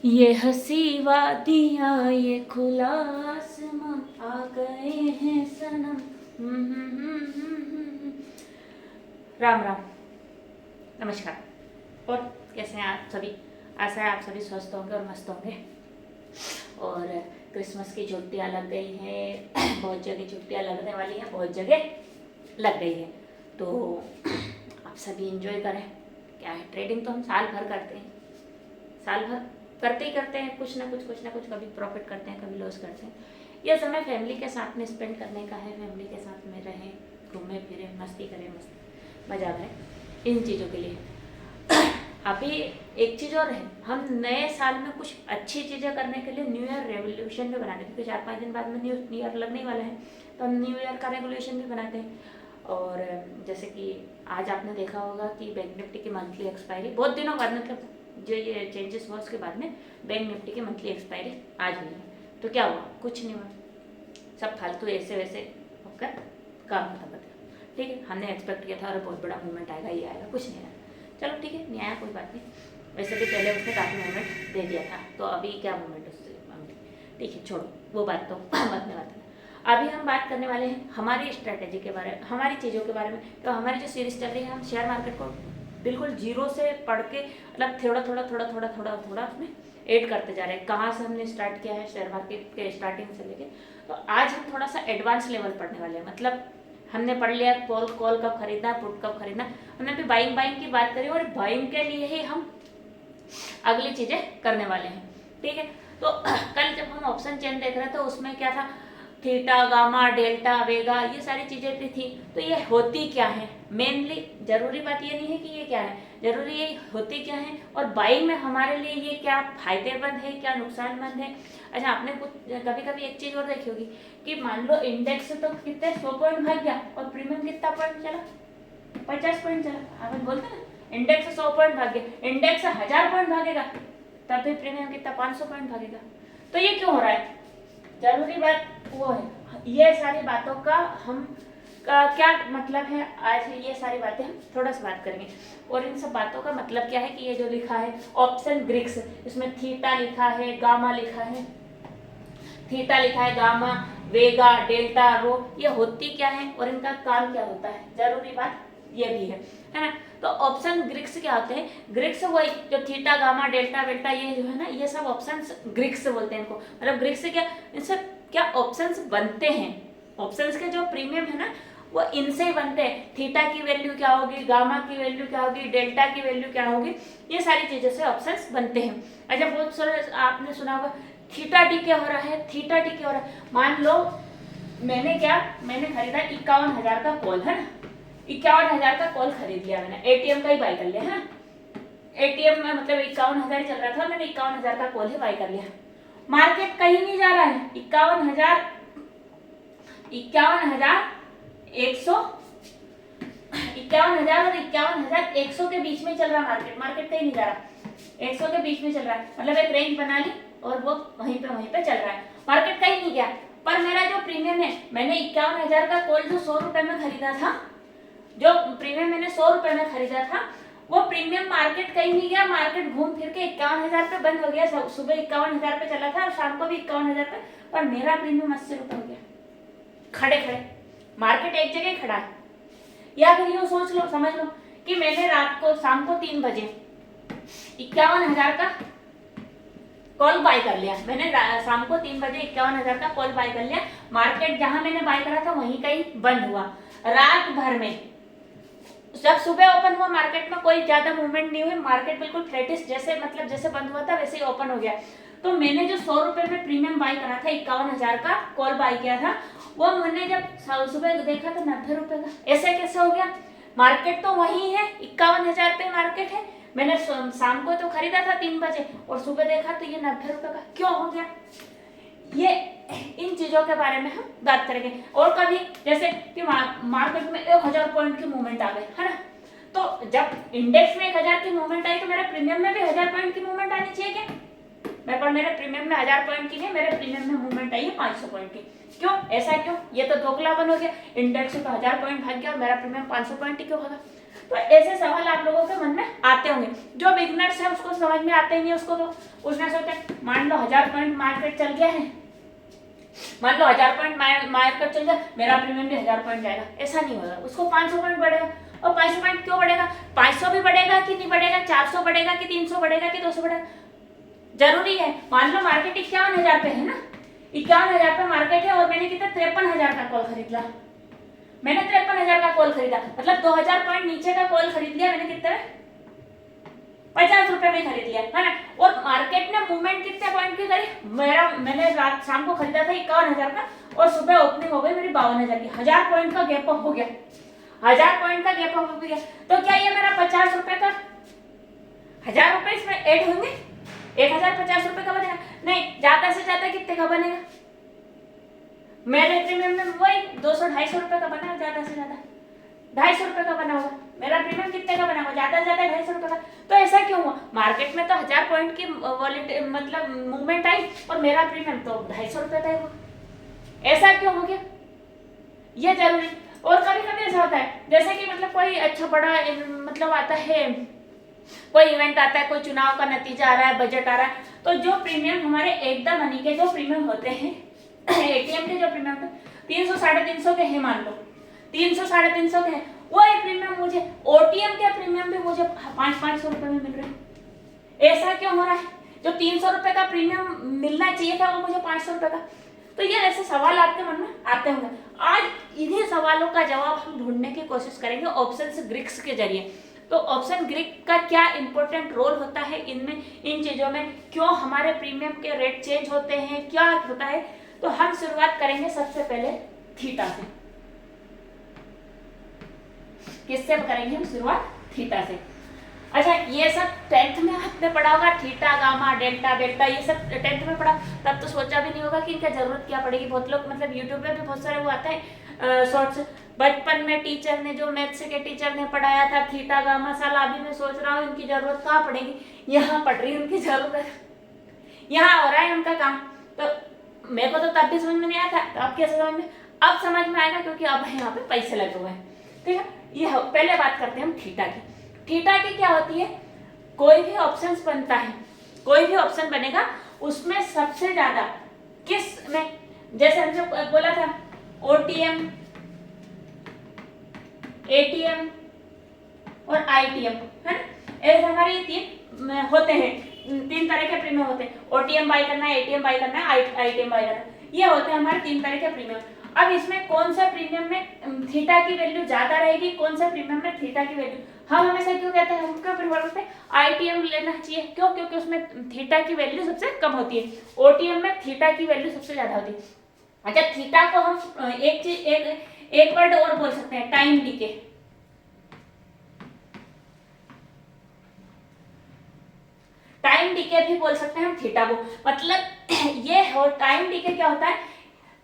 ये हंसी वादियाँ ये खुला आसमां आ गए हैं सनम। राम राम, नमस्कार। और कैसे हैं आप सभी? आशा है आप सभी स्वस्थ होंगे और मस्त होंगे। और क्रिसमस की छुट्टियां लग गई हैं, बहुत जगह छुट्टियां लगने वाली हैं, बहुत जगह लग गई है, तो आप सभी एंजॉय करें। क्या है, ट्रेडिंग तो हम साल भर करते हैं, साल भर करते ही करते हैं, कुछ ना कुछ, कभी प्रॉफिट करते हैं, कभी लॉस करते हैं। यह समय फैमिली के साथ में स्पेंड करने का है, फैमिली के साथ में रहें, घूमें फिरें, मस्ती करें, मजा करें, इन चीज़ों के लिए। अभी एक चीज़ और है, हम नए साल में कुछ अच्छी चीज़ें करने के लिए न्यू ईयर रेवोल्यूशन भी बनाते हैं, क्योंकि 4-5 दिन बाद में न्यू ईयर लगने वाला है, तो हम न्यू ईयर का रेवोल्यूशन भी बनाते हैं। और जैसे कि आज आपने देखा होगा कि बैंक निफ्टी की मंथली एक्सपायरी बहुत दिनों बाद, मतलब जो ये चेंजेस हुआ उसके बाद में बैंक निफ्टी की मंथली एक्सपायरी आज हुई है। तो क्या हुआ? कुछ नहीं हुआ, सब फालतू ऐसे वैसे होकर काम खत्म कर दिया। ठीक है, हमने एक्सपेक्ट किया था और बहुत बड़ा मूवमेंट आएगा, ये आएगा, कुछ नहीं आया। चलो ठीक है, नहीं आया, कोई बात नहीं। वैसे भी पहले उसने काफ़ी मूवमेंट दे दिया था, तो अभी क्या मूवमेंट उससे, ठीक है, छोड़ो वो बात, तो बाद में बात है। अभी हम बात करने वाले हैं हमारी स्ट्रेटेजी के बारे में, हमारी चीज़ों के बारे में। तो हमारी जो सीरीज चल रही है, हम शेयर मार्केट को बिल्कुल जीरो से पढ़ के, मतलब थोड़ा उसमें ऐड करते जा रहे हैं। कहाँ से हमने स्टार्ट किया है शेयर मार्केट के स्टार्टिंग से लेके, तो आज हम थोड़ा सा एडवांस लेवल पढ़ने वाले हैं। मतलब हमने पढ़ लिया कॉल कब खरीदना, पुट कब खरीदना, हमने भी बाइंग की बात करी, और बाइंग के लिए ही हम अगली चीज़ें करने वाले हैं। ठीक है, तो कल जब हम ऑप्शन चेन देख रहे थे, उसमें क्या था, थीटा, गामा, डेल्टा, वेगा, ये सारी चीज़ें भी थी। तो ये होती क्या है, मेनली जरूरी बात ये नहीं है कि ये क्या है, जरूरी ये होती क्या है, और बाइंग में हमारे लिए ये क्या फायदेमंद है, क्या नुकसानमंद है। अच्छा, आपने कुछ कभी कभी एक चीज़ और देखी होगी कि मान लो इंडेक्स तो कितने 100 पॉइंट भाग गया और प्रीमियम कितना पॉइंट चला, 50 पॉइंट चला। आप बोलते ना इंडेक्स 100 पॉइंट भाग गया, इंडेक्स 1000 पॉइंट भागेगा, तब भी प्रीमियम कितना 500 पॉइंट भागेगा। तो ये क्यों हो रहा है? जरूरी बात वो है, ये सारी बातों का हम क्या मतलब है, आज ये सारी बातें हम थोड़ा सा बात करेंगे। और इन सब बातों का मतलब क्या है कि ये जो लिखा है ऑप्शन ग्रिक्स, इसमें थीटा लिखा है, गामा लिखा है, थीटा लिखा है, गामा, वेगा, डेल्टा, रो, ये होती क्या है और इनका काम क्या होता है, जरूरी बात ये भी है ना। तो ऑप्शन ग्रिक्स क्या होते हैं? ग्रिक्स वही जो थीटा, गामा, डेल्टा, वेल्टा, ये जो है ना, ये सब ऑप्शंस ग्रिक्स बोलते हैं इनको। मतलब ग्रिक्स से क्या, इनसे क्या ऑप्शंस बनते हैं, ऑप्शंस के जो प्रीमियम है ना, वो इनसे ही बनते हैं। थीटा की वैल्यू क्या होगी, गामा की वैल्यू क्या होगी, डेल्टा की वैल्यू क्या होगी, ये सारी चीजों से ऑप्शंस बनते हैं। अच्छा, बहुत सारे आपने सुना होगा थीटा डी क्या हो रहा है, थीटा डी क्या हो रहा है। मान लो मैंने खरीदा 51,000 का कॉल, है ना, 51,000 का कॉल खरीद लिया मैंने, एटीएम का ही बाय कर लिया, है ना, एटीएम में मतलब 51,000 चल रहा था, मैंने 51,000 का कॉल ही बाय कर लिया। मार्केट कहीं नहीं जा रहा है, 51,100 51,000 और 51,100 के बीच में चल रहा मार्केट कहीं नहीं जा रहा, 100 के बीच में चल रहा है। मतलब एक रेंज बना ली और वो वहीं पे चल रहा है, मार्केट कहीं नहीं गया। पर मेरा जो प्रीमियम है, मैंने 51,000 का कॉल जो 100 रुपए में खरीदा था, जो प्रीमियम मैंने 100 रुपए में खरीदा था, वो प्रीमियम मार्केट कहीं नहीं गया, मार्केट घूम फिर के 51,000 पे बंद हो गया। सुबह 51,000 पे चला था और शाम को भी 51,000 पे, पर मेरा प्रीमियम 80 रुपए हो गया खड़े खड़े। मार्केट एक जगह खड़ा है। या फिर यूं सोच लो, समझ लो कि मैंने शाम को 3 बजे 51,000 का कॉल बाय कर लिया, मैंने शाम को 3 बजे 51,000 का कॉल बाय कर लिया। मार्केट जहां मैंने बाय करा था वहीं कहीं बंद हुआ। रात भर में जब सुबह ओपन हुआ, मार्केट में कोई ज्यादा मूवमेंट नहीं हुई, मार्केट बिल्कुल फ्लैटिश, जैसे मतलब जैसे बंद हुआ था वैसे ही ओपन हो गया। तो मैंने जो 100 रुपए में प्रीमियम बाय करा था, 51,000 का कॉल बाय किया था, वो मैंने जब सुबह देखा तो 90 रुपए का। ऐसे कैसे हो गया? मार्केट तो वही है, 51,000 पे मार्केट है, मैंने शाम को तो खरीदा था 3 बजे और सुबह देखा तो ये 90 रुपए का क्यों हो गया? ये इन चीजों के बारे में हम बात करेंगे। और कभी जैसे कि मार्केट में 1,000 पॉइंट की मूवमेंट आ गई, है ना, तो जब इंडेक्स में 1,000 की मूवमेंट आई तो मेरे प्रीमियम में भी 1,000 पॉइंट की मूवमेंट आनी चाहिए क्या? मेरे प्रीमियम में 1,000 पॉइंट की नहीं, मेरे प्रीमियम में मूवमेंट आई है 500 पॉइंट की। क्यों ऐसा क्यों? ये तो दोगलापन हो गया, इंडेक्स में तो 1,000 पॉइंट भाग गया और मेरा प्रीमियम 500 पॉइंट ही क्यों होगा? तो ऐसे सवाल आप लोगों के मन में आते होंगे। जो बिगनर्स है उसको समझ में आते ही नहीं, उसको तो पूछना सोचते मान लो 1000 पॉइंट मार्केट चल गया है, मान लो 1000 पॉइंट मार्केट चल गया, मेरा प्रीमियम भी 1000 पॉइंट जाएगा, ऐसा नहीं होगा। उसको 500 पॉइंट बढ़ेगा। और 500 पॉइंट क्यों बढ़ेगा? 500 भी बढ़ेगा कि नहीं बढ़ेगा, 400 बढ़ेगा कि 300 बढ़ेगा कि 200 बढ़ेगा, जरूरी है। मान लो मार्केट 51,000 पे है ना, 51,000 पे मार्केट है और मैंने कितना 53,000 का कॉल खरीदा, मैंने 53,000 का कॉल खरीदा, मतलब 2000 पॉइंट नीचे का कॉल खरीद लिया मैंने, कितने में? 50 रुपए में खरीद लिया है ना। और मार्केट ने मूवमेंट कितने पॉइंट की करी? मैंने रात शाम को खरीदा था 51,000 का और सुबह ओपनिंग हो गई मेरी 52,000 की, 1000 पॉइंट का गैप अप हो गया, 1000 पॉइंट का गैप अप हो गया। तो क्या ये मेरा 50 रुपए का 1000 रुपए इसमें ऐड होंगे, 1050 रुपए का बनेगा? नहीं, ज्यादा से ज्यादा कितने का बनेगा? मेरे प्रीमियम में वही 200-250 रुपए का बना, ज्यादा से ज्यादा 250 रुपए का बना होगा। मेरा प्रीमियम कितने का बना होगा? ज्यादा से ज्यादा 250 रुपए का। तो ऐसा क्यों हुआ? मार्केट में तो 1000 पॉइंट की मतलब मूवमेंट आई और मेरा प्रीमियम तो 250 रुपए का ही हुआ, ऐसा क्यों हो गया? ये जरूरी। और कभी कभी ऐसा होता है जैसे कि मतलब कोई अच्छा बड़ा मतलब आता है, कोई इवेंट आता है, कोई चुनाव का नतीजा आ रहा है, बजट आ रहा है, तो जो प्रीमियम हमारे एकदम मनी के जो प्रीमियम होते हैं, एटीएम के जो प्रीमियम होते हैं 300-350 के हैं, मान लो 300-350 के हैं, वो एक प्रीमियम मुझे ओटीएम के प्रीमियम भी मुझे 500-500 रुपए में मिल रहे हैं। ऐसा क्यों हो रहा है? जो 300 रुपए का प्रीमियम मिलना चाहिए था वो मुझे 500 रुपए का। तो ये ऐसे सवाल आपके मन में आते होंगे। आज इन्हीं सवालों का जवाब हम ढूंढने की कोशिश करेंगे ऑप्शंस ग्रीक्स के जरिए। तो ऑप्शन ग्रीक का क्या इंपॉर्टेंट रोल होता है इनमें, इन चीजों में, क्यों हमारे प्रीमियम के रेट चेंज होते हैं, क्या होता है। तो हम शुरुआत करेंगे सबसे पहले थीटा से। किससे करेंगे हम शुरुआत? थीटा से। अच्छा, ये सब 10th में आपने पढ़ा होगा, थीटा, गामा, डेल्टा, बेटा, ये सब 10th में पढ़ा, तब तो सोचा भी नहीं होगा कि इनका जरूरत क्या पड़ेगी। बहुत लोग मतलब यूट्यूब पे भी बहुत सारे वो आता है शॉर्ट्स, बचपन में टीचर ने, जो मैथ्स के टीचर ने पढ़ाया था थीटा गामा, साल अभी मैं सोच रहा हूँ इनकी जरूरत कहाँ पड़ेगी, यहाँ पड़ रही है उनकी जरूरत, यहाँ हो रहा है उनका काम। तो मेरे को तो तब भी समझ में नहीं आया था, तो अब कैसे समझ में? अब समझ में आएगा क्योंकि अब यहाँ पे पैसे लगे हुए हैं। ठीक है, ये पहले बात करते हैं हम थीटा की। थीटा की क्या होती है? कोई भी ऑप्शन बनता है, कोई भी ऑप्शन बनेगा उसमें सबसे ज्यादा किस में, जैसे हमने बोला था ओटीएम, एटीएम और आईटीएम, है ना, ऐसे हमारे ये 3 होते हैं, 3 तरह के प्रीमियम होते हैं। ओटीएम बाय करना है, एटीएम बाय करना है, आईटीएम बाय करना है, ये होते हैं हमारे 3 तरह के प्रीमियम। अब इसमें कौन सा प्रीमियम में थीटा की वैल्यू ज्यादा रहेगी, कौन सा प्रीमियम में थीटा की वैल्यू, हम हमेशा क्यों कहते हैं, हम क्यों प्रेफर करते हैं आईटीएम लेना चाहिए, क्यों? क्योंकि उसमें थीटा की वैल्यू सबसे कम होती है, ओटीएम में थीटा की वैल्यू सबसे ज्यादा होती है। अच्छा, थीटा को हम एक वर्ड और बोल सकते हैं, टाइम डीके। टाइम डीके भी बोल सकते हैं हम थीटा को, मतलब ये हो टाइम डीके क्या होता है,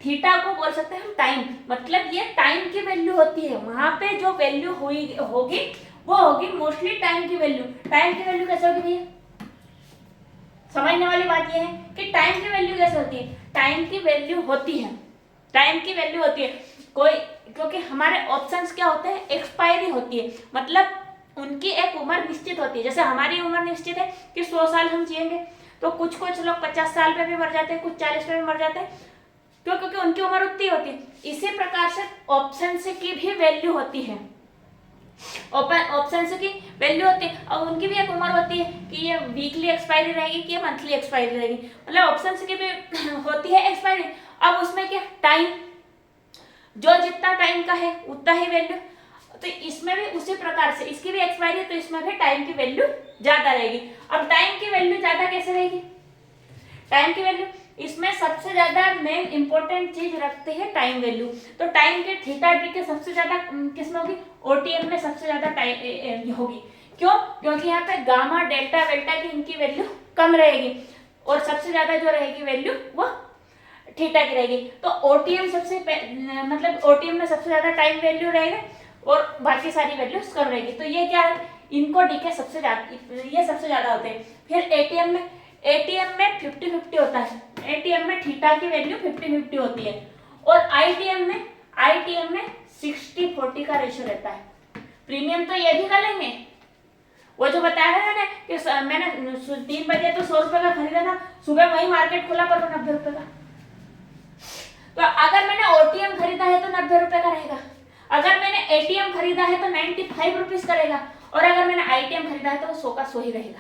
थीटा को बोल सकते हैं हम टाइम, मतलब ये टाइम की वैल्यू होती है, वहां पे जो वैल्यू होगी वो होगी मोस्टली टाइम की वैल्यू। टाइम की वैल्यू कैसे होगी भैया? समझने वाली बात ये है कि टाइम की वैल्यू कैसे होती है। टाइम की वैल्यू होती है, टाइम की वैल्यू होती है कोई, क्योंकि हमारे ऑप्शंस क्या होते हैं, एक्सपायरी होती है, मतलब उनकी एक उम्र निश्चित होती है। जैसे हमारी उम्र निश्चित है कि 100 साल हम जिएंगे, तो कुछ लोग 50 साल पे भी मर जाते हैं, कुछ 40 पे भी मर जाते हैं, क्यों? क्योंकि उनकी उम्र उतनी होती है। इसी प्रकार से ऑप्शन की भी वैल्यू होती है, ऑप्शन की वैल्यू होती है और उनकी भी एक उम्र होती है कि ये वीकली एक्सपायरी रहेगी कि ये मंथली एक्सपायरी रहेगी, मतलब ऑप्शन की भी होती है एक्सपायरी। अब उसमें क्या, टाइम, जो जितना टाइम का है उतना ही वैल्यू, तो इसमें भी उसी प्रकार से इसकी भी एक्सपायरी है, तो इसमें भी टाइम की वैल्यू ज्यादा रहेगी। अब टाइम की वैल्यू ज्यादा कैसे रहेगी? टाइम की वैल्यू इसमें सबसे ज्यादा मेन इंपॉर्टेंट चीज रखते हैं टाइम वैल्यू। तो टाइम के थीटा डी के सबसे ज्यादा किसमें होगी? ओटीएम में सबसे ज्यादा टाइम होगी। क्यों? क्योंकि यहाँ पे गामा, डेल्टा, वेल्टा की इनकी वैल्यू कम रहेगी और सबसे ज्यादा जो रहेगी वैल्यू वो थीटा की रहेगी। तो ओटीएम सबसे मतलब ओटीएम में सबसे ज्यादा टाइम वैल्यू रहेगा और बाकी सारी वैल्यूज कम रहेगी। तो ये क्या है, इनको डी के सबसे ज्यादा, ये सबसे ज्यादा होते हैं। फिर एटीएम में 50-50 होता है, एटीएम में थीटा की वैल्यू 50-50 होती है और आईटीएम में 60-40 का रेशियो रहता है, प्रीमियम तो ये भी कर लेंगे। वो जो बताया था मैंने कि मैंने 3 बजे तो 100 रुपए का खरीदा था, सुबह वही मार्केट खुला पर 90 रुपए का। तो अगर मैंने ओटीएम खरीदा है तो 90 रुपए का रहेगा, अगर मैंने एटीएम खरीदा है तो 95 रुपीज करेगा, और अगर मैंने आईटीएम खरीदा है तो वो 100 का 100 ही रहेगा।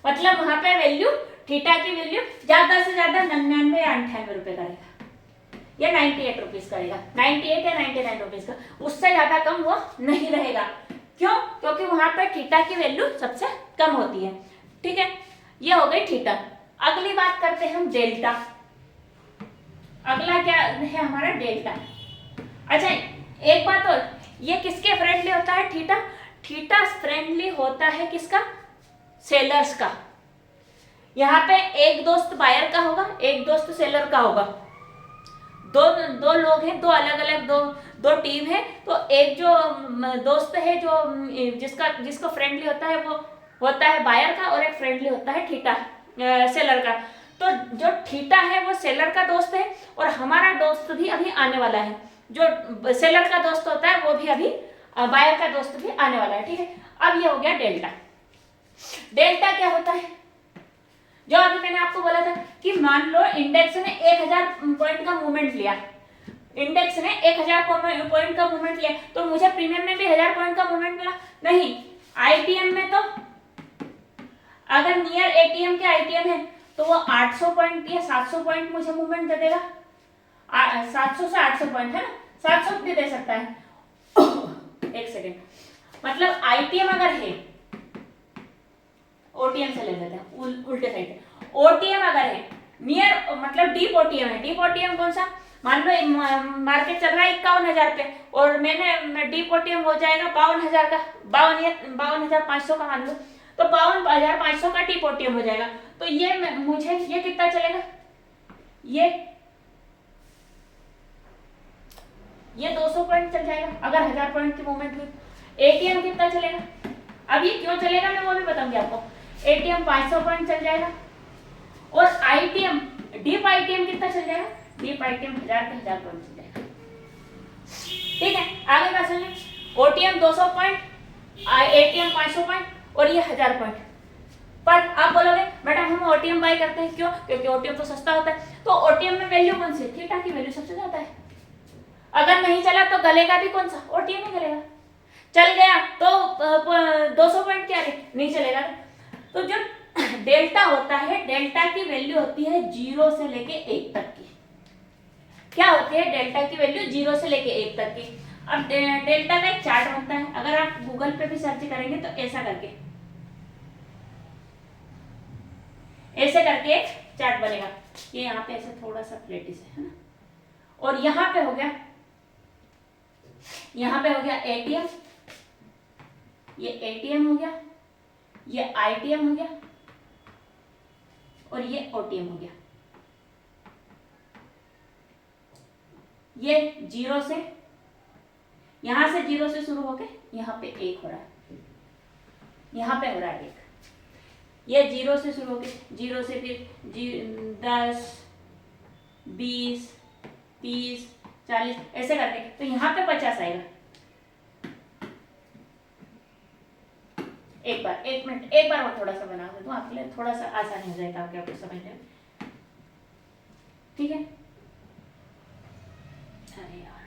मतलब वहां पे वैल्यू थीटा की वैल्यू ज्यादा से ज्यादा 99 या 98 रुपए का रहेगा, या 98 रुपीज करेगा, 98 या 99 रुपीज का, उससे ज्यादा कम वो नहीं रहेगा। क्यों? क्योंकि वहां पर थीटा की वैल्यू सबसे कम होती है। ठीक है, ये हो गई थीटा। अगली बात करते हैं हम डेल्टा। अगला क्या है हमारा? डेल्टा। अच्छा एक बात और, ये किसके फ्रेंडली होता है थीटा? थीटा फ्रेंडली होता है किसका? सेलर्स का। यहाँ पे एक दोस्त बायर का होगा, एक दोस्त सेलर का होगा। दो लोग हैं, दो अलग अलग दो टीम है। तो एक जो दोस्त है जो जिसको फ्रेंडली होता है वो होता है बायर का, और एक फ्रेंडली होता है थीटा सेलर का। तो जो थीटा है वो सेलर का दोस्त है, और हमारा दोस्त भी अभी आने वाला है। जो सेलर का दोस्त होता है वो भी अभी बायर का दोस्त भी आने वाला है। ठीक है, अब ये हो गया डेल्टा। डेल्टा क्या होता है? जो अभी मैंने आपको बोला था कि मान लो इंडेक्स ने 1000 पॉइंट का मूवमेंट लिया, इंडेक्स ने 1000 पॉइंट का मूवमेंट लिया, तो मुझे प्रीमियम में भी 1000 पॉइंट का मूवमेंट मिला? नहीं। आईटीएम में तो अगर नियर एटीएम के आईटीएम है तो वो 800 पॉइंट या 700 पॉइंट मुझे मूवमेंट दे देगा। 700 से 800 पॉइंट है ना, 700 भी दे सकता है। एक सेकेंड, मतलब आईटीएम अगर है, ओटीएम से ले लेते हैं उल्टे साइड। ओटीएम अगर है नियर, मतलब डीप ओटीएम है। डीप ओटीएम कौन सा? मान लो मार्केट चल रहा है 51,000 पे, और मैंने डीप ओटीएम हो जाएगा 52,000 का, 52,500 का मान लो, तो 52,500 का डीप ओटीएम हो जाएगा। तो ये मुझे ये कितना चलेगा? ये 200 पॉइंट चल जाएगा अगर 1000 पॉइंट की मूवमेंट हुई। एटीएम कितना चलेगा? अब ये क्यों चलेगा मैं वो भी बताऊंगी आपको। एटीएम 500 पॉइंट चल जाएगा, और आईटीएम डीप आईटीएम कितना चल जाएगा? डीप आईटीएम 1000 के 1000 पॉइंट चल जाएगा। ठीक है, आगे बात सुनिए। ओटीएम 200 पॉइंट, एटीएम 500 पॉइंट, और ये 1000 पॉइंट। पर आप बोलोगे बेटा हम ओटीएम बाय करते हैं, क्यों? क्योंकि ओटीएम तो सस्ता होता है। तो ओटीएम में वैल्यू कौन सी? थीटा की वैल्यू सबसे ज्यादा है। अगर नहीं चला तो गलेगा भी कौन सा? ओटीएम ही गलेगा। चल गया तो 200 पॉइंट क्या नहीं चलेगा। तो जो डेल्टा होता है, डेल्टा की वैल्यू होती है 0 से लेके 1 तक की। क्या होती है डेल्टा की वैल्यू? 0 से लेके 1 तक की। अब डेल्टा का एक चार्ट बनता है, अगर आप गूगल पे भी सर्च करेंगे तो ऐसा करके एक चार्ट बनेगा। ये यहाँ पे ऐसे थोड़ा सा फ्लैटिश है ना, और यहाँ पे हो गया एटीएम, ये एटीएम हो गया, ये आईटीएम हो गया, और ये ओटीएम हो गया। ये 0 से, यहां से 0 से शुरू होके यहाँ पे 1 हो रहा है, यहाँ पे हो रहा है 1। ये 0 से शुरू होके 0 से फिर 10, 20, 30, 40 ऐसे करके, तो यहाँ पे 50 आएगा। एक मिनट, एक बार और थोड़ा सा बना दूं आपके लिए, थोड़ा सा आसानी हो जाएगा आपको समझने में। ठीक है, अरे यार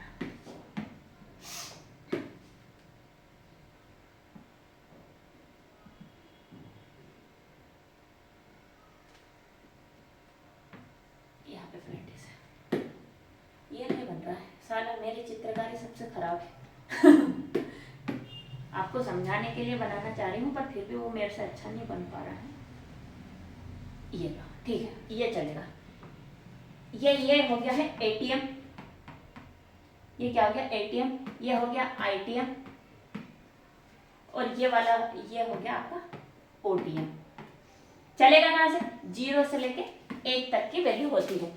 यहाँ पे प्रैक्टिस है, ये नहीं बन रहा है साला, मेरी चित्रकारी सबसे खराब है। आपको समझाने के लिए बनाना चाह रही हूँ पर फिर भी वो मेरे से अच्छा नहीं बन पा रहा है। ये लो, ठीक है, ये चलेगा। ये हो गया है एटीएम, ये क्या हो गया? एटीएम। ये हो गया आईटीएम, और ये वाला ये हो गया आपका ओटीएम। चलेगा कहाँ से? 0 से लेके 1 तक की वैल्यू होती है।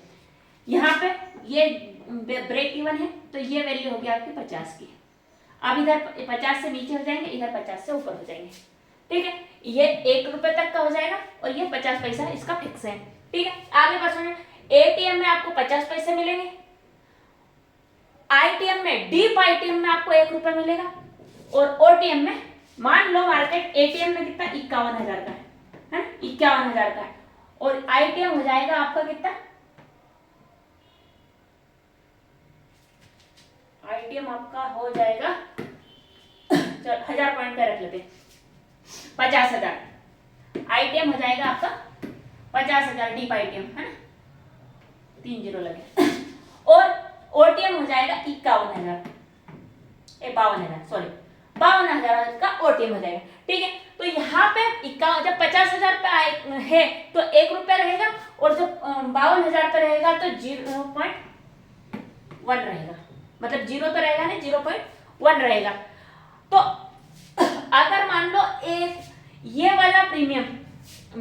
यहाँ पे ये ब्रेक इवन है, तो ये वैल्यू होगी आपकी 50 की। अब इधर 50 से नीचे हो जाएंगे, इधर 50 से ऊपर हो जाएंगे। ठीक है, ये 1 रुपए तक का हो जाएगा, और ये 50 पैसा इसका फिक्स है। ठीक है, आगे बात सुनिए। एटीएम में आपको 50 पैसे मिलेंगे, आईटीएम में, डीप आईटीएम में आपको 1 रुपए मिलेगा, और ओटीएम में मान लो मार्केट एटीएम में कितना 51,000 का है 51,000 का है, और आईटीएम हो जाएगा आपका कितना, आईटीएम आपका हो जाएगा 1000 पॉइंट का रख लेते, 50,000 आईटीएम हो जाएगा आपका 50,000 डीप आईटीएम है ना, 3 जीरो लगे, और ओटीएम हो जाएगा 51,000 सॉरी 52,000 का ओटीएम हो जाएगा। ठीक है, तो यहाँ पे जब 50,000 पे है तो 1 रुपया रहेगा, और जब 52,000 पे रहेगा तो 0.1 रहेगा, मतलब 0 तो रहेगा नहीं, 0.1 रहेगा। तो अगर मान लो ये वाला प्रीमियम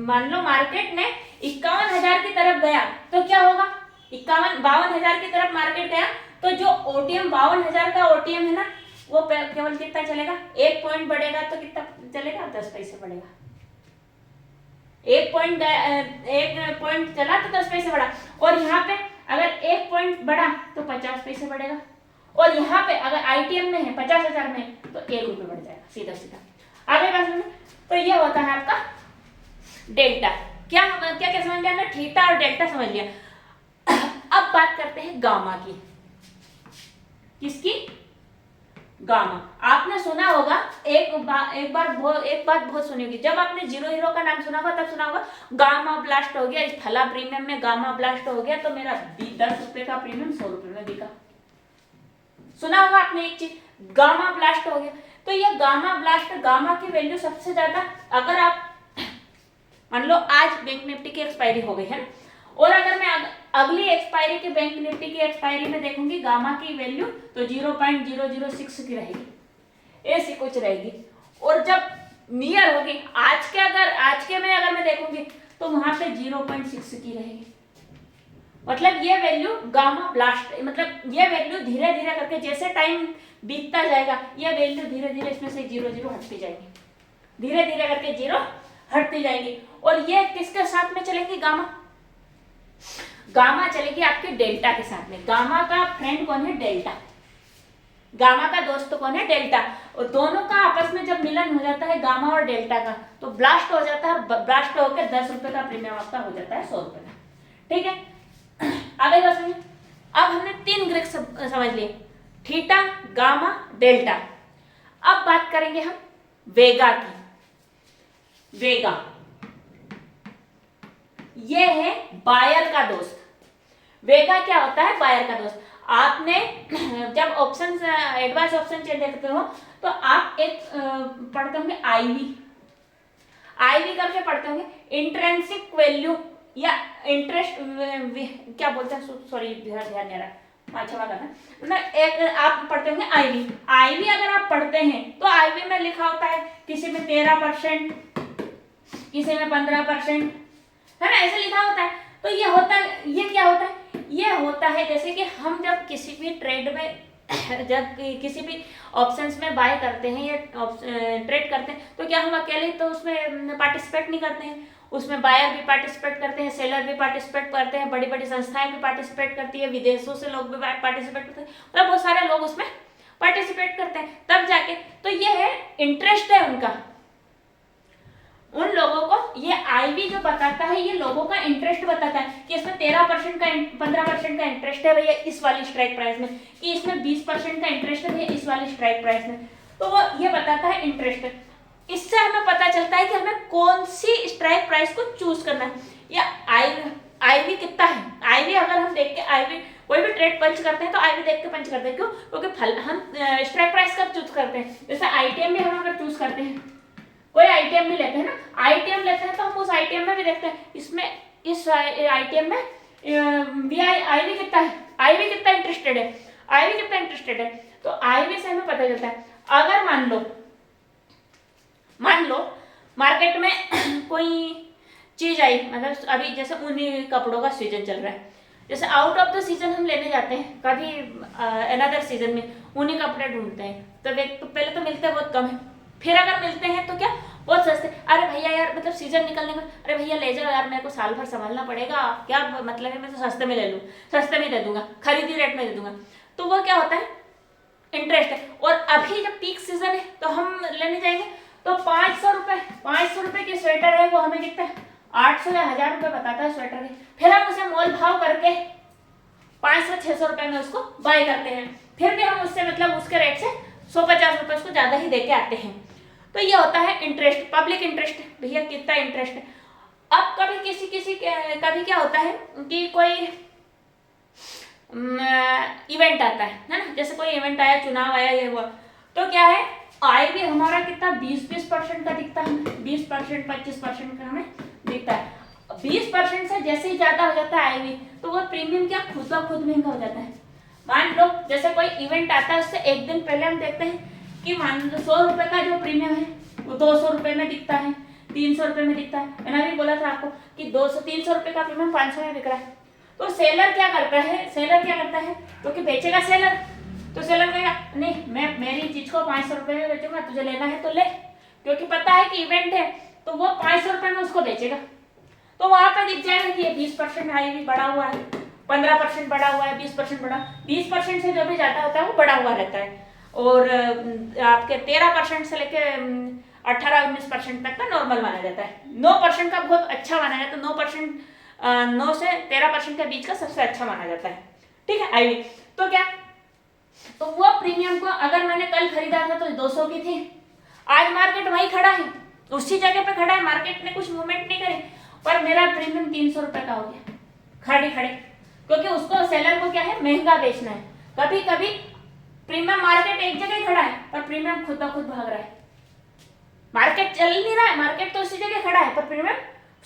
मान लो मार्केट में 51,000 की तरफ गया तो क्या होगा, 52,000 की तरफ मार्केट गया तो जो ओटीएम 52,000 का ओटीएम है ना, वो केवल कितना चलेगा, 1 पॉइंट बढ़ेगा तो कितना चलेगा, 10 पैसे बढ़ेगा। 1 पॉइंट चला तो 10 पैसे बढ़ा, और यहाँ पे अगर 1 पॉइंट बढ़ा तो 50 पैसे बढ़ेगा, और यहाँ पे अगर आईटीएम में है 50,000 में तो 1 रुपये बढ़ जाएगा, सीधा सीधा। आगे बात सुनो, तो ये होता है आपका डेल्टा। क्या क्या समझ लिया ना, थीटा और डेल्टा समझ लिया। अब बात करते हैं गामा की। किसकी, गामा। आपने सुना होगा एक बात बहुत सुनी होगी, जब आपने जीरो हीरो का नाम सुना होगा तब सुना होगा गामा ब्लास्ट हो गया, इस थला प्रीमियम में गामा ब्लास्ट हो गया तो मेरा 10 रुपए का प्रीमियम 100 रुपए में बिका। सुना होगा आपने एक चीज, गामा ब्लास्ट हो गया। तो ये गामा ब्लास्ट, गामा की वैल्यू सबसे ज्यादा, अगर आप मान लो आज बैंक निफ्टी की एक्सपायरी हो गई है ना, और अगर मैं अगली एक्सपायरी की बैंक निफ्टी की एक्सपायरी में देखूंगी गामा की वैल्यू तो 0.006 की रहेगी, ऐसी कुछ रहेगी। और जब नियर होगी आज के में अगर मैं देखूंगी तो वहां पे 0.6 की रहेगी। मतलब ये वैल्यू गामा ब्लास्ट, मतलब ये वैल्यू धीरे धीरे करके जैसे टाइम बीतता जाएगा ये वैल्यू धीरे धीरे इसमें से 0 हटती जाएगी, धीरे धीरे करके 0 हटती जाएगी। और ये किसके साथ में चलेगी, गामा चलेगी आपके डेल्टा के साथ में। गामा का फ्रेंड कौन है, डेल्टा। गामा का दोस्त कौन है, डेल्टा। और दोनों का आपस में जब मिलन हो जाता है गामा और डेल्टा का तो ब्लास्ट हो जाता है, ब्लास्ट होकर 10 रुपए का प्रीमियम आपका हो जाता है 100 रुपए का। ठीक है, आगे बात सुनिए। अब हमने 3 ग्रेड समझ लिए, थीटा, गामा, डेल्टा। अब बात करेंगे हम वेगा की। वेगा ये है बायर का दोस्त। वेगा क्या होता है, बायर का दोस्त। आपने जब ऑप्शन एडवांस ऑप्शन चेंज देखते हो तो आप एक पढ़ते होंगे आईवी करके पढ़ते होंगे, इंट्रेंसिक वैल्यू या इंटरेस्ट, क्या बोलते हैं, सॉरी ध्यान नहीं आ रहा, क्षमा करना। मतलब एक आप पढ़ते होंगे आईवी अगर आप पढ़ते हैं तो आईवी में लिखा होता है किसी में 13%, किसी में 15%, है ना, ऐसे लिखा होता है। तो ये क्या होता है, ये होता है जैसे कि हम जब किसी भी ट्रेड में जब किसी भी ऑप्शंस में बाय करते हैं या ट्रेड करते हैं तो क्या हम अकेले तो उसमें पार्टिसिपेट नहीं करते हैं, उसमें बायर भी पार्टिसिपेट करते हैं, सेलर भी पार्टिसिपेट करते हैं, बड़ी बड़ी संस्थाएं भी पार्टिसिपेट करती है, विदेशों से लोग भी पार्टिसिपेट करते हैं, मतलब बहुत सारे लोग उसमें पार्टिसिपेट करते हैं। तब जाके तो ये है इंटरेस्ट है उनका, उन लोगों को ये आईवी जो बताता है ये लोगों का इंटरेस्ट बताता है कि इसमें 13% का 15% का इंटरेस्ट है भैया इस वाली स्ट्राइक प्राइस में, कि इसमें 20% का इंटरेस्ट है भैया इस वाली स्ट्राइक प्राइस में। तो वो ये बताता है इंटरेस्ट। इससे हमें पता चलता है कि हमें कौन सी स्ट्राइक प्राइस को चूज करना है, या आईवी कितना है। आईवी अगर हम देख के आईवी कोई भी ट्रेड पंच करते हैं तो आईवी देख के पंच करते हैं, क्यों, क्योंकि हम स्ट्राइक प्राइस कब चूज करते हैं, जैसे आईटीएम भी हम अगर चूज करते हैं, कोई आईटीएम भी लेते हैं ना, आईटीएम लेते हैं तो हम उस आईटीएम में भी देखते हैं इसमें इस आईटीएम में आईवी कितना है, आईवी कितना इंटरेस्टेड है, आईवी कितना इंटरेस्टेड है। तो आईवी से हमें पता चलता है। अगर मान लो मार्केट में कोई चीज आई, मतलब अभी जैसे ऊनी कपड़ों का सीजन चल रहा है, जैसे आउट ऑफ द सीजन हम लेने जाते हैं कभी अनदर सीजन में ऊनी कपड़े ढूंढते हैं तो पहले तो मिलते बहुत कम है, फिर अगर मिलते हैं तो क्या बहुत सस्ते, अरे भैया यार मतलब सीजन निकलने में, अरे भैया ले जाओ यार, मेरे को साल भर संभालना पड़ेगा, क्या मतलब है, मैं तो सस्ते में ले लूँ, सस्ते में दे दूंगा, खरीदी रेट में दे दूंगा। तो वो क्या होता है, इंटरेस्ट है। और अभी जब पीक सीजन है तो हम लेने जाएंगे तो 500 रुपए की स्वेटर है, वो हमें कितना 800 या 1000 रुपए बताता है स्वेटर के। फिर हम उसे मोल भाव करके 500-600 रुपए में उसको बाय करते हैं, फिर भी हम उससे मतलब उसके रेट से 150 रुपए उसको ज्यादा ही देके आते हैं। तो ये होता है इंटरेस्ट, पब्लिक इंटरेस्ट। भैया कितना इंटरेस्ट है। अब कभी कभी क्या होता है कि कोई इवेंट आता है ना, जैसे कोई इवेंट आया, चुनाव आया, ये हुआ, तो क्या है आय भी हमारा कितना 20% का दिखता है, 20% 25% का हमें दिखता है। 20% से जैसे ही ज्यादा हो जाता है आय भी, तो वो प्रीमियम क्या खुद ब खुद महंगा हो जाता है। मान लो जैसे कोई इवेंट आता है, उससे एक दिन पहले हम देखते हैं कि मान लो 100 रुपए का जो प्रीमियम है वो 200 रुपए में दिखता है, 300 रुपए में दिखता है। मैंने अभी बोला था आपको कि 200-300 रुपए का प्रीमियम 500 में बिक रहा है। तो सेलर क्या करता है क्योंकि बेचेगा सेलर, तो सेलर कहेगा नहीं मैं मेरी चीज को 500 रुपए में बेचूंगा, तुझे लेना है तो ले, क्योंकि पता है कि इवेंट है, तो वो 500 रुपए में उसको बेचेगा। तो वहां पे दिख जाएगा कि ये 20% हाई भी बढ़ा हुआ है, 15% बढ़ा हुआ है, 20% बढ़ा, 20% से जो भी ज्यादा होता है वो बढ़ा हुआ रहता है। और आपके 13% से लेके 18-19% तक का नॉर्मल माना जाता है। 9% का बहुत अच्छा माना जाता है, 9 से 13% के बीच का सबसे अच्छा माना जाता है। ठीक है, आइए तो क्या, तो वो प्रीमियम को अगर मैंने कल खरीदा था तो 200 की थी, आज मार्केट वही खड़ा है, उसी जगह पे खड़ा है, मार्केट ने कुछ मूवमेंट नहीं करी, पर मेरा प्रीमियम 300 रुपए का हो गया खड़े खड़े, क्योंकि उसको सेलर को क्या है महंगा बेचना है। कभी कभी प्रीमियम मार्केट एक जगह ही खड़ा है पर प्रीमियम खुद ब खुद भाग रहा है, मार्केट चल नहीं रहा है, मार्केट तो उसी जगह खड़ा है, पर प्रीमियम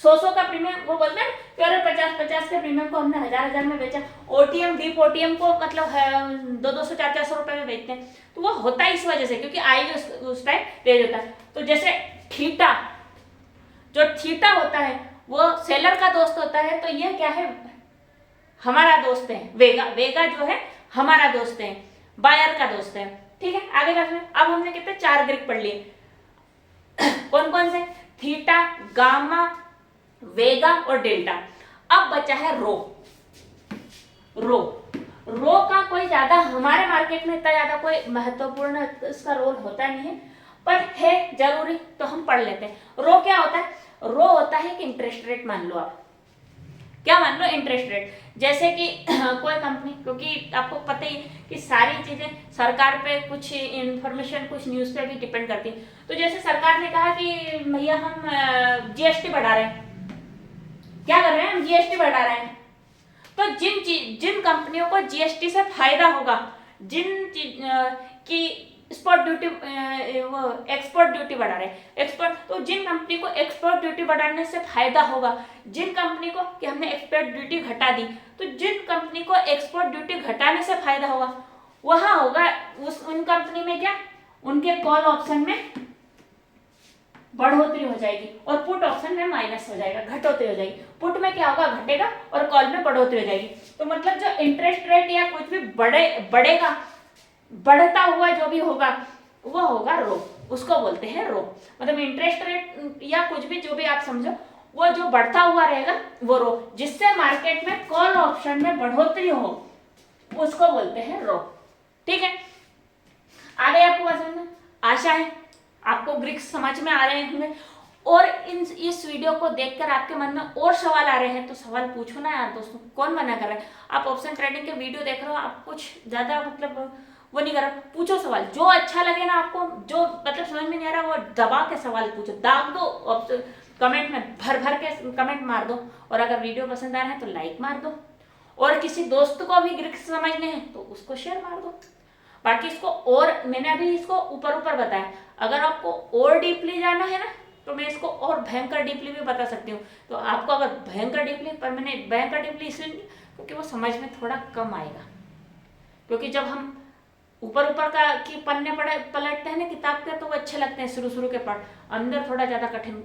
100 का प्रीमियम, वो बोलते हैं कि अरे 50 के प्रीमियम को हमने 1000 में बेचा। ओटीएम डीप ओटीएम को मतलब 200-400 रुपए में बेचते हैं, तो वो होता है इस वजह से क्योंकि आई उस टाइम तेज होता है। तो जैसे थीटा, जो थीटा होता है वो सेलर का दोस्त होता है, तो ये क्या है हमारा दोस्त है। वेगा जो है हमारा दोस्त है, बायर का दोस्त है। ठीक है, आगे का अब हमने कितने 4 ग्रीक पढ़ लिए, कौन कौन से, थीटा, गामा, वेगा और डेल्टा। अब बचा है रो का कोई ज्यादा हमारे मार्केट में इतना ज्यादा कोई महत्वपूर्ण इसका रोल होता नहीं है, पर है जरूरी तो हम पढ़ लेते हैं। रो क्या होता है, रो होता है कि इंटरेस्ट रेट, मान लो आप क्या मान लो इंटरेस्ट रेट, जैसे कि कोई कंपनी, क्योंकि आपको पता ही कि सारी चीजें सरकार पे कुछ इंफॉर्मेशन कुछ न्यूज पे भी डिपेंड करती है। तो जैसे सरकार ने कहा कि भैया हम जीएसटी बढ़ा रहे हैं, क्या कर रहे हैं हम जीएसटी बढ़ा रहे हैं, तो जिन कंपनियों को जीएसटी से फायदा होगा, जिन की एक्सपोर्ट ड्यूटी वो एक्सपोर्ट ड्यूटी बढ़ा रहे हैं, एक्सपोर्ट, तो जिन कंपनी को एक्सपोर्ट ड्यूटी बढ़ाने से फायदा होगा, जिन कंपनी को कि हमने एक्सपोर्ट ड्यूटी घटा दी, तो जिन कंपनी को एक्सपोर्ट ड्यूटी घटाने से फायदा होगा वहां होगा उन कंपनी में क्या, उनके कॉल ऑप्शन में बढ़ोतरी हो जाएगी और पुट ऑप्शन में माइनस हो जाएगा, घटोतरी हो जाएगी। पुट में क्या होगा, घटेगा, और कॉल में बढ़ोतरी हो जाएगी। तो मतलब जो इंटरेस्ट रेट या कुछ भी बढ़ेगा, बढ़ता हुआ जो भी होगा वो होगा रो, उसको बोलते हैं रो। मतलब इंटरेस्ट रेट या कुछ भी जो भी आप समझो, वो जो बढ़ता हुआ रहेगा वो रो, जिससे मार्केट में कॉल ऑप्शन में बढ़ोतरी हो उसको बोलते हैं रो। ठीक है, आ गए आपको बात समझ में? आशा है आपको ग्रीक समझ में आ रहे होंगे, और इस वीडियो को देखकर आपके मन में और सवाल आ रहे हैं तो सवाल पूछो ना यार दोस्तों, कौन मना कर रहा है। आप ऑप्शन ट्रेडिंग के वीडियो देख रहे हो, आप कुछ ज्यादा मतलब वो नहीं कर रहा, पूछो सवाल, जो अच्छा लगे ना आपको, जो मतलब समझ में नहीं आ रहा वो दबा के सवाल पूछो, दाग दो कमेंट में, भर भर के कमेंट मार दो, और अगर वीडियो पसंद आ रहा है तो लाइक मार दो, और किसी दोस्त को भी ग्रीक समझने हैं तो उसको शेयर मार दो। बाकी इसको और मैंने अभी इसको ऊपर बताया, अगर आपको और डीपली जाना है ना तो मैं इसको और भयंकर डीपली भी बता सकती हूँ। तो आपको अगर भयंकर डीपली, पर मैंने भयंकर डीपली इसलिए नहीं क्योंकि वो समझ में थोड़ा कम आएगा, क्योंकि जब हम ऊपर का की पन्ने पलटते हैं ना किताब के तो वो अच्छे लगते हैं शुरू के पार्ट, अंदर थोड़ा ज्यादा कठिन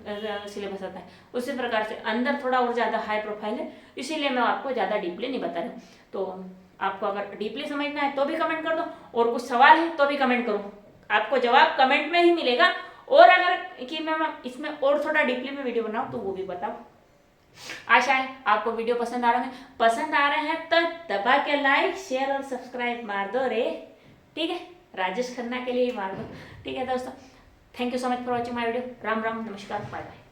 सिलेबस आता है, उसी प्रकार से अंदर थोड़ा और ज्यादा हाई प्रोफाइल है, इसीलिए मैं आपको ज्यादा डीपली नहीं बता रही हूँ। तो आपको अगर डीपली समझना है तो भी कमेंट कर दो, और कुछ सवाल है तो भी कमेंट करो, आपको जवाब कमेंट में ही मिलेगा। और अगर कि मैं इसमें और थोड़ा डीपली में वीडियो बनाऊं तो वो भी बताओ। आशा है आपको वीडियो पसंद आ रहे हैं तो दबा के लाइक शेयर और सब्सक्राइब मार दो रे। ठीक है, राजेश खन्ना के लिए ही मार दो। ठीक है दोस्तों, thank you so much for watching my video. Ram Ram, नमस्कार, बाय बाय।